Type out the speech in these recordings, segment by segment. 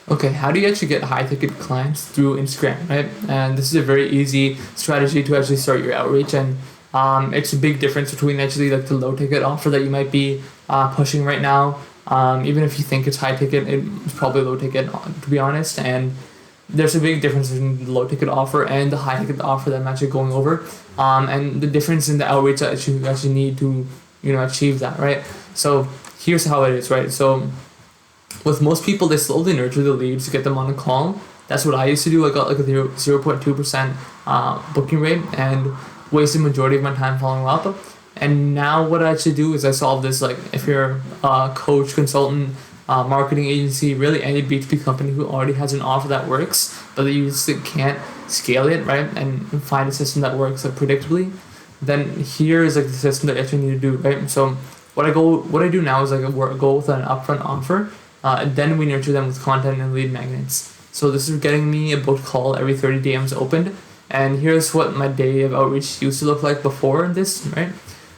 Okay, how do you actually get high ticket clients through Instagram, right? And this is a very easy strategy to actually start your outreach, and it's a big difference between actually like the low ticket offer that you might be pushing right now. Even if you think it's high ticket, it's probably low ticket to be honest. And there's a big difference between the low ticket offer and the high ticket offer that I'm actually going over, and the difference in the outreach that you actually need to achieve that, right? So here's how it is, right? So with most people, they slowly nurture the leads to get them on a call. That's what I used to do. I got like a 0.2% booking rate and wasted majority of my time following up. And now what I actually do is I solve this, like if you're a coach, consultant, marketing agency, really any B2B company who already has an offer that works, but you just can't scale it, right? And find a system that works predictably, then here is like the system that you actually need to do, right? So what I do now is like go with an upfront offer. And then we nurture them with content and lead magnets. So this is getting me a booked call every 30 DMs opened. And here's what my day of outreach used to look like before this, right?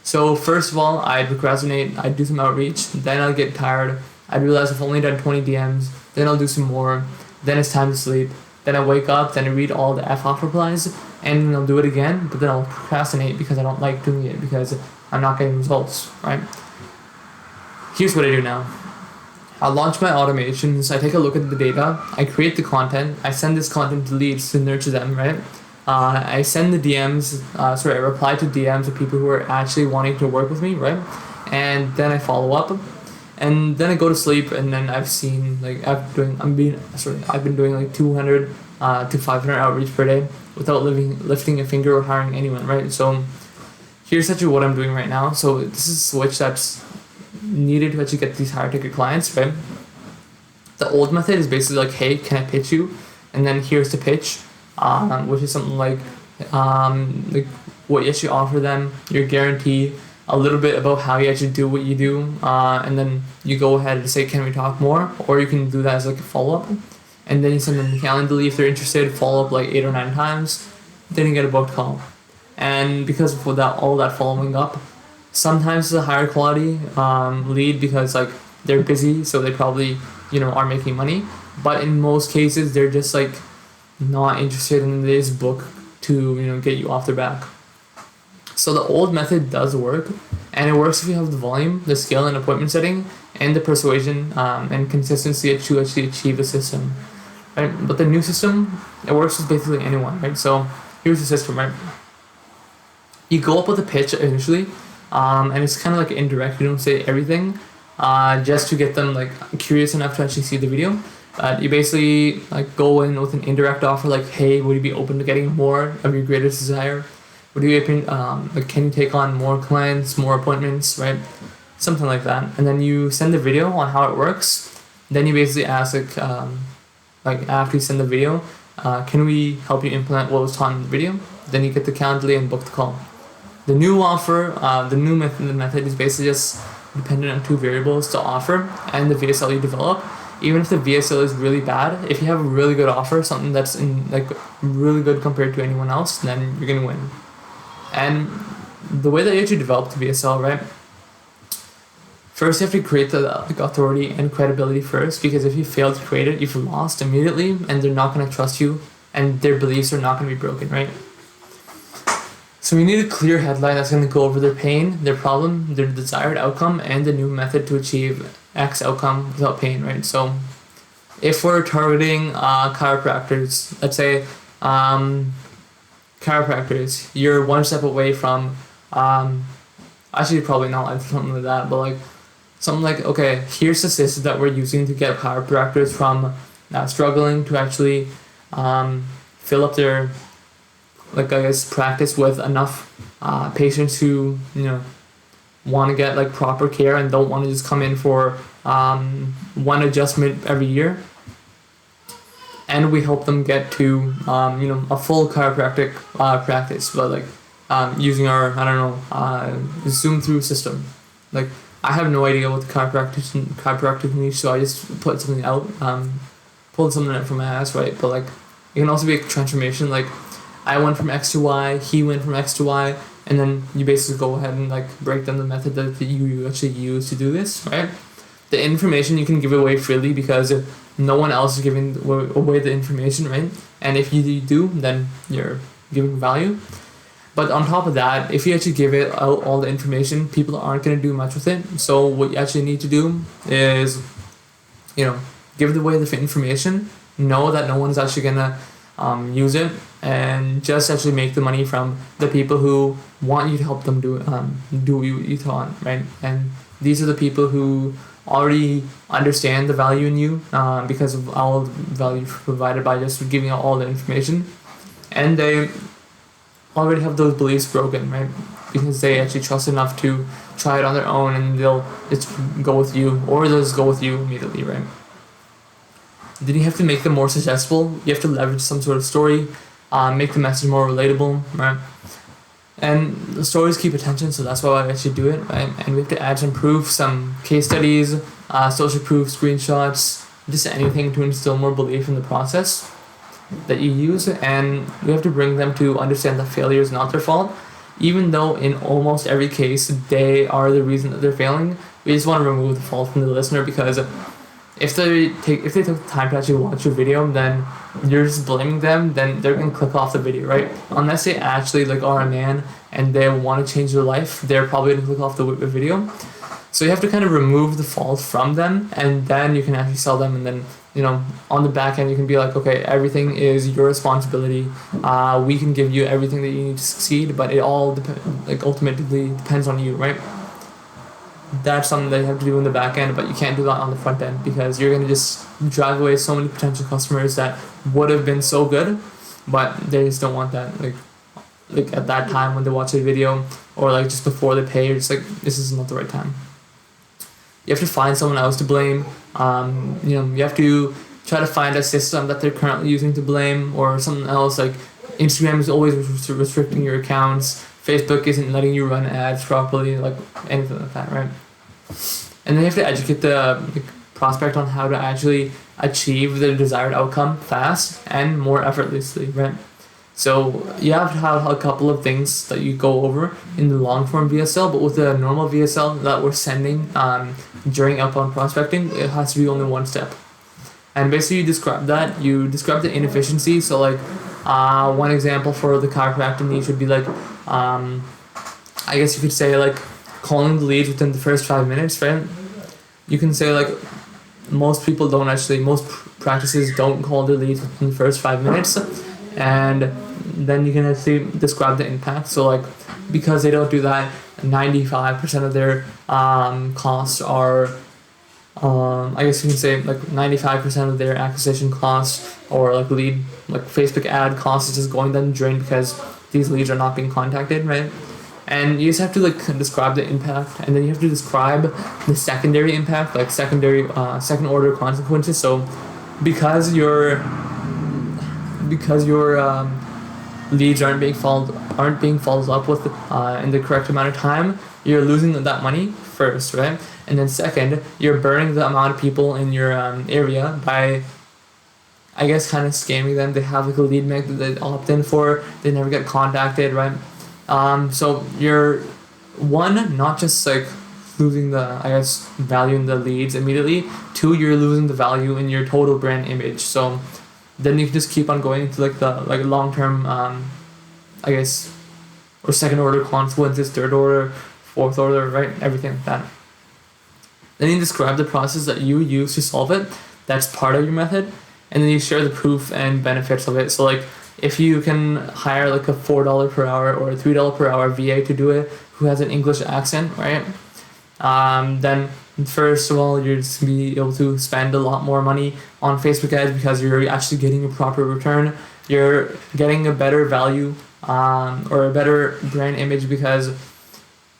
So first of all, I'd procrastinate, I'd do some outreach, then I'd get tired, I'd realize I've only done 20 DMs, then I'll do some more, then it's time to sleep, then I wake up, then I read all the F-off replies, and then I'll do it again, but then I'll procrastinate because I don't like doing it because I'm not getting results, right? Here's what I do now. I launch my automations, I take a look at the data, I create the content, I send this content to leads to nurture them, right? I send the DMs, I reply to DMs of people who are actually wanting to work with me, right? And then I follow up, and then I go to sleep, and then I've been doing like 200 to 500 outreach per day without lifting a finger or hiring anyone, right? So here's actually what I'm doing right now. So this is a switch that's needed to actually get these higher ticket clients, right? The old method is basically like, hey, can I pitch you? And then here's the pitch, which is something like what you actually offer them, your guarantee, a little bit about how you actually do what you do, and then you go ahead and say, can we talk more? Or you can do that as like a follow-up, and then you send them the Calendly if they're interested, follow up like 8 or 9 times, then you get a booked call. And because of all that following up, sometimes it's a higher quality lead because like they're busy, so they probably are making money. But in most cases, they're just like not interested in this book to get you off their back. So the old method does work, and it works if you have the volume, the scale and appointment setting, and the persuasion and consistency to actually achieve a system, right? But the new system, it works with basically anyone, right? So here's the system, right? You go up with a pitch initially, and it's kind of like indirect. You don't say everything, just to get them like curious enough to actually see the video. You basically like go in with an indirect offer, like, hey, would you be open to getting more of your greatest desire? Would you be like, can you take on more clients, more appointments, right? Something like that. And then you send the video on how it works. Then you basically ask like after you send the video, can we help you implement what was taught in the video? Then you get the Calendly and book the call. The new offer, the method is basically just dependent on 2 variables: the offer and the VSL you develop. Even if the VSL is really bad, if you have a really good offer, something that's really good compared to anyone else, then you're gonna win. And the way that you actually develop the VSL, right? First, you have to create the authority and credibility first, because if you fail to create it, you've lost immediately, and they're not gonna trust you, and their beliefs are not gonna be broken, right? So we need a clear headline that's going to go over their pain, their problem, their desired outcome, and the new method to achieve X outcome without pain, right? So if we're targeting chiropractors, let's say chiropractors, you're one step away from, actually probably not like something like that, but like something like, okay, here's the system that we're using to get chiropractors from struggling to actually fill up their practice with enough patients who want to get like proper care and don't want to just come in for one adjustment every year. And we help them get to a full chiropractic practice, but like using our Zoom through system. Like I have no idea what the chiropractic niche, so I just put something out, pulled something out from my ass, right? But like it can also be a transformation. Like I went from X to Y, he went from X to Y, and then you basically go ahead and like break down the method that you actually use to do this, right? The information you can give away freely because no one else is giving away the information, right? And if you do, then you're giving value. But on top of that, if you actually give it out all the information, people aren't going to do much with it. So what you actually need to do is, give away the information, know that no one's actually going to use it, and just actually make the money from the people who want you to help them do what you want, right? And these are the people who already understand the value in you because of all the value provided by just giving out all the information, and they already have those beliefs broken, right? Because they actually trust enough to try it on their own, and they'll just go with you, or they'll just go with you immediately, right? Then you have to make them more suggestible. You have to leverage some sort of story, make the message more relatable, right? And the stories keep attention, so that's why I actually do it, right? And we have to add some proof, some case studies, social proof, screenshots, just anything to instill more belief in the process that you use. And we have to bring them to understand that failure is not their fault, even though in almost every case they are the reason that they're failing. We just want to remove the fault from the listener, because if they took the time to actually watch your video, then you're just blaming them, then they're gonna click off the video, right? Unless they actually are a man and they want to change their life, they're probably gonna click off the video. So you have to kind of remove the fault from them, and then you can actually sell them. And then on the back end you can be like, okay, everything is your responsibility. We can give you everything that you need to succeed, but it all ultimately depends on you, right? That's something that you have to do in the back end, but you can't do that on the front end, because you're going to just drive away so many potential customers that would have been so good, but they just don't want that. Like at that time when they watch a video, or just before they pay, it's this is not the right time. You have to find someone else to blame. You have to try to find a system that they're currently using to blame, or something else. Like Instagram is always restricting your accounts. Facebook isn't letting you run ads properly, anything like that, right? And then you have to educate the prospect on how to actually achieve the desired outcome fast and more effortlessly, right? So you have to have a couple of things that you go over in the long form VSL, but with the normal VSL that we're sending during outbound prospecting, it has to be only one step. And basically you describe the inefficiency. So one example for the chiropractic niche would be I guess you could say calling the leads within the first 5 minutes, right? You can say most practices don't call their leads within the first 5 minutes, and then you can actually describe the impact. So because they don't do that, 95% of their costs are I guess you can say 95% of their acquisition costs, or lead Facebook ad costs, is just going down the drain because these leads are not being contacted, right? And you just have to describe the impact, and then you have to describe the secondary impact, second order consequences. So because your leads aren't being followed up with in the correct amount of time, you're losing that money first, right? And then second, you're burning the amount of people in your area by, I guess, kind of scamming them. They have a lead magnet that they opt in for, they never get contacted, right? So you're not just losing the, I guess, value in the leads immediately. Two, you're losing the value in your total brand image. So then you can just keep on going into the long term, I guess, or second order consequences, third order, fourth order, right? Everything like that. Then you describe the process that you use to solve it. That's part of your method. And then you share the proof and benefits of it. So if you can hire a $4 per hour or a $3 per hour VA to do it, who has an English accent, right? Then first of all, you're just gonna be able to spend a lot more money on Facebook ads, because you're actually getting a proper return. You're getting a better value or a better brand image, because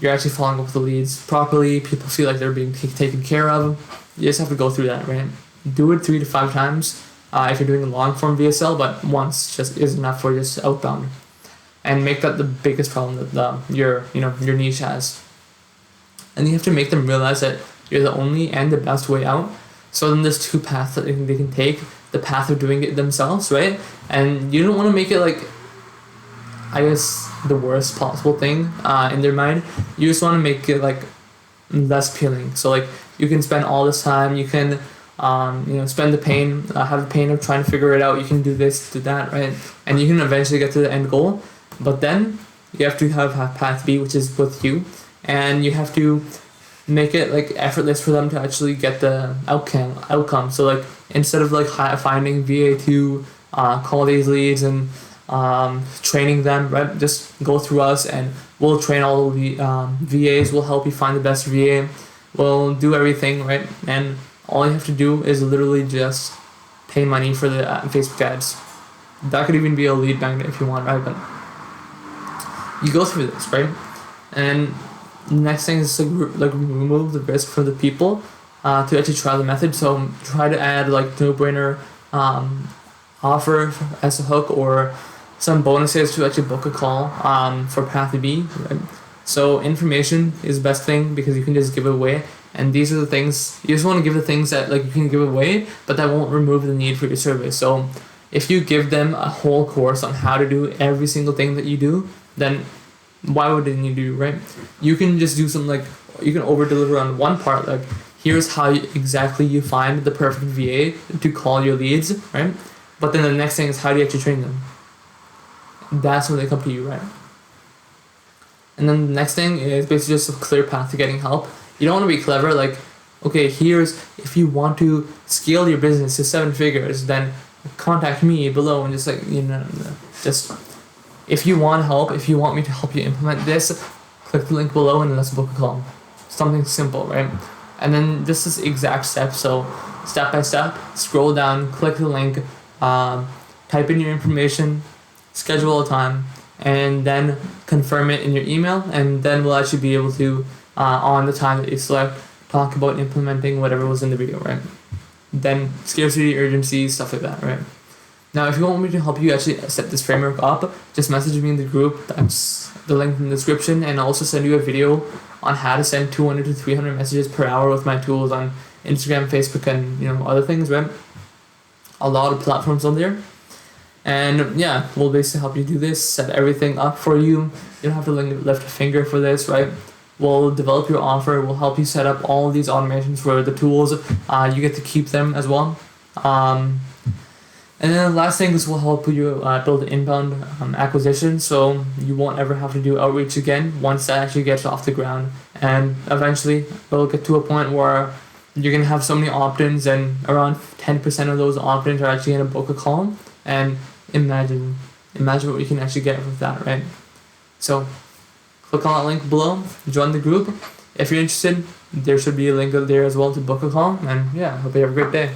you're actually following up with the leads properly. People feel like they're being taken care of. You just have to go through that, right? Do it 3 to 5 times if you're doing a long form VSL, but once just is enough for just outbound, and make that the biggest problem that your niche has. And you have to make them realize that you're the only and the best way out. So then there's 2 paths that they can take: the path of doing it themselves, right? And you don't want to make it I guess, the worst possible thing in their mind. You just want to make it less appealing. So you can spend all this time, you can spend the pain, have the pain of trying to figure it out. You can do this, do that, right? And you can eventually get to the end goal. But then you have to have path B, which is with you, and you have to make it like effortless for them to actually get the outcome. So like instead of like finding VA to call these leads and training them, right? Just go through us and we'll train all the VAs. We'll help you find the best VA. We'll do everything, right? And all you have to do is literally just pay money for the Facebook ads. That could even be a lead magnet if you want, right? But you go through this, right? And the next thing is like remove the risk from the people to actually try the method. So try to add like no-brainer offer as a hook or some bonuses to actually book a call for path B, right? So information is the best thing because you can just give it away. And these are the things, you just want to give the things that like you can give away, but that won't remove the need for your service. So if you give them a whole course on how to do every single thing that you do, then why would they need to do, right? You can just do something like, you can over deliver on one part, like here's how exactly you find the perfect VA to call your leads, right? But then the next thing is how do you actually train them? That's when they come to you, right? And then the next thing is basically just a clear path to getting help. You don't want to be clever, like, okay, here's, if you want to scale your business to 7 figures, then contact me below and just like, just, if you want help, if you want me to help you implement this, click the link below and let's book a call. Something simple, right? And then this is exact steps. So step by step, scroll down, click the link, type in your information, schedule a time, and then confirm it in your email, and then we'll actually be able to, on the time that you select, talk about implementing whatever was in the video, right? Then scarcity, urgency, stuff like that, right? Now, if you want me to help you actually set this framework up, just message me in the group. That's the link in the description, and I'll also send you a video on how to send 200 to 300 messages per hour with my tools on Instagram, Facebook, and other things, right? A lot of platforms on there. And yeah, we'll basically help you do this, set everything up for you. You don't have to lift a finger for this, right? We'll develop your offer. We'll help you set up all these automations for the tools. You get to keep them as well. And then the last thing is we'll help you build inbound acquisition, so you won't ever have to do outreach again once that actually gets off the ground. And eventually we'll get to a point where you're going to have so many opt-ins, and around 10% of those opt-ins are actually going to book a call. And imagine what we can actually get with that, right? So click on that link below, join the group. If you're interested, there should be a link there as well to book a call. And yeah, hope you have a great day.